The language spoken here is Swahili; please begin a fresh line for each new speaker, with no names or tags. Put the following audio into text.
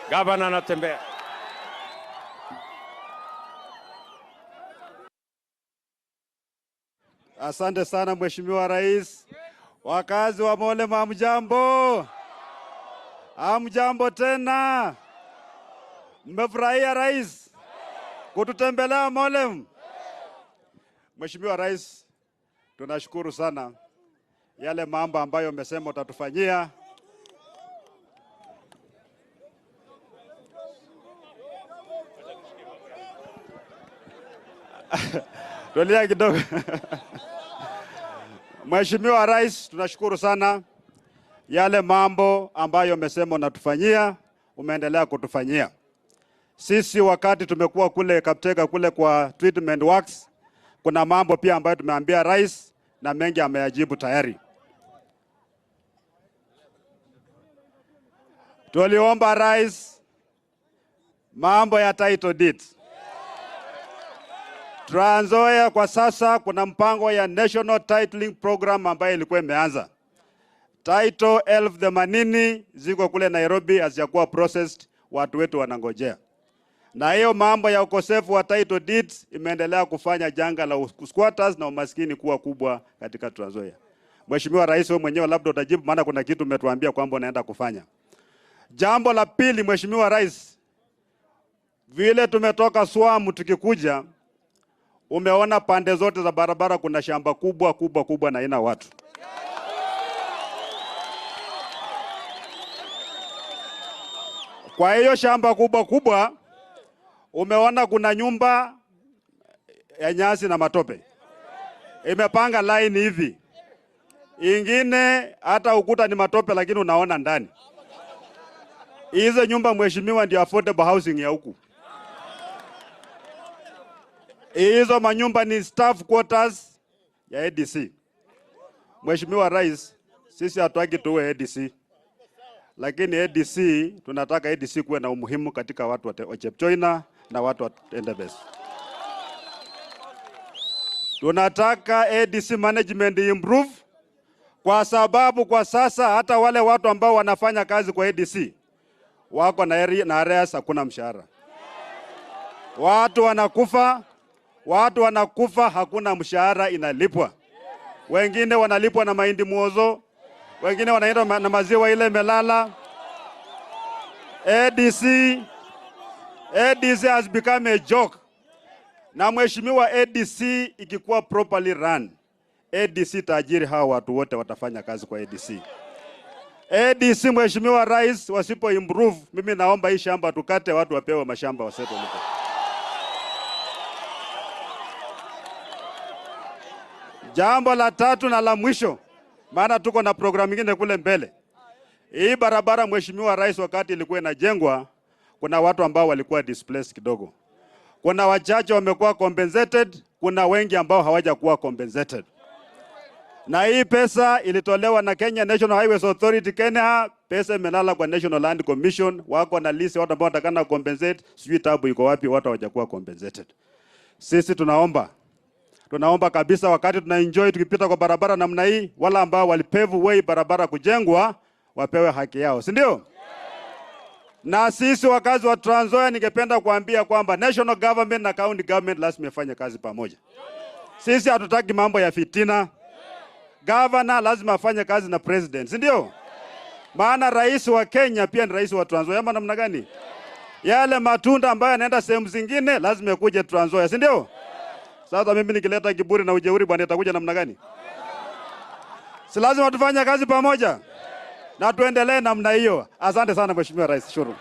Governor Natembeya.
Asante sana Mheshimiwa Rais. Wakazi wa Molem hamjambo? Hamjambo tena? Mmefurahia Rais kututembelea Molem? Mheshimiwa Rais, tunashukuru sana yale mambo ambayo umesema utatufanyia. Tulia kidogo. Mheshimiwa Rais, tunashukuru sana yale mambo ambayo umesema unatufanyia, umeendelea kutufanyia. Sisi wakati tumekuwa kule Kaptega kule kwa treatment works, kuna mambo pia ambayo tumeambia Rais na mengi ameyajibu tayari. Tuliomba Rais mambo ya title deed. Trans Nzoia kwa sasa kuna mpango ya National Titling Program ambayo ilikuwa imeanza. Title 1080 ziko kule Nairobi hazijakuwa processed, watu wetu wanangojea. Na hiyo mambo ya ukosefu wa title deeds imeendelea kufanya janga la squatters na umaskini kuwa kubwa katika Trans Nzoia. Mheshimiwa Rais, wewe mwenyewe labda utajibu, maana kuna kitu umetuambia kwamba unaenda kufanya. Jambo la pili, Mheshimiwa Rais, vile tumetoka Swamu tukikuja, umeona pande zote za barabara kuna shamba kubwa na haina watu. Kwa hiyo shamba kubwa umeona kuna nyumba ya nyasi na matope. Imepanga line hivi. Ingine hata ukuta ni matope lakini unaona ndani. Hizo nyumba Mheshimiwa ndio affordable housing ya huku. Hizo manyumba ni staff quarters ya ADC. Mheshimiwa Rais, sisi hatutaki tuwe ADC. Lakini ADC, tunataka ADC kuwe na umuhimu katika watu wa Chepchoina na watu wa Endebess. Tunataka ADC management improve kwa sababu kwa sasa hata wale watu ambao wanafanya kazi kwa ADC wako na arrears, hakuna mshahara. Watu wanakufa, hakuna mshahara inalipwa. Wengine wanalipwa na mahindi muozo, wengine wanaenda na maziwa ile melala. ADC has become a joke. Na Mheshimiwa, ADC ikikuwa properly run, ADC tajiri hawa watu wote watafanya kazi kwa ADC. ADC Mheshimiwa Rais, wasipo improve, mimi naomba hii shamba tukate, watu wapewe mashamba waseto huko. Jambo la tatu na la mwisho, maana tuko na programu nyingine kule mbele. Hii barabara Mheshimiwa Rais, wakati ilikuwa inajengwa, kuna watu ambao walikuwa displaced kidogo. Kuna wachache wamekuwa compensated, kuna wengi ambao hawajakuwa compensated. Na hii pesa ilitolewa na Kenya National Highways Authority Kenya, pesa imelala kwa National Land Commission, wako na list watu ambao watakana compensate, sijui tabu iko wapi, watu hawajakuwa compensated. Sisi tunaomba kabisa wakati tunaenjoy tukipita kwa barabara namna hii, wala ambao walipave way barabara kujengwa wapewe haki yao, si ndio? Na sisi wakazi wa Trans Nzoia ningependa kuambia kwamba national government na county government lazima ifanye kazi pamoja. Sisi hatutaki mambo ya fitina. Governor lazima afanye kazi na president, si ndio? Maana rais wa Kenya pia ni rais wa Trans Nzoia, ama namna gani? Yale matunda ambayo yanaenda sehemu zingine lazima yakuje Trans Nzoia, si ndio? Sasa mimi nikileta kiburi na ujeuri bwana itakuja namna gani? Si lazima tufanye kazi pamoja na tuendelee namna hiyo. Asante sana Mheshimiwa Rais, shukuru.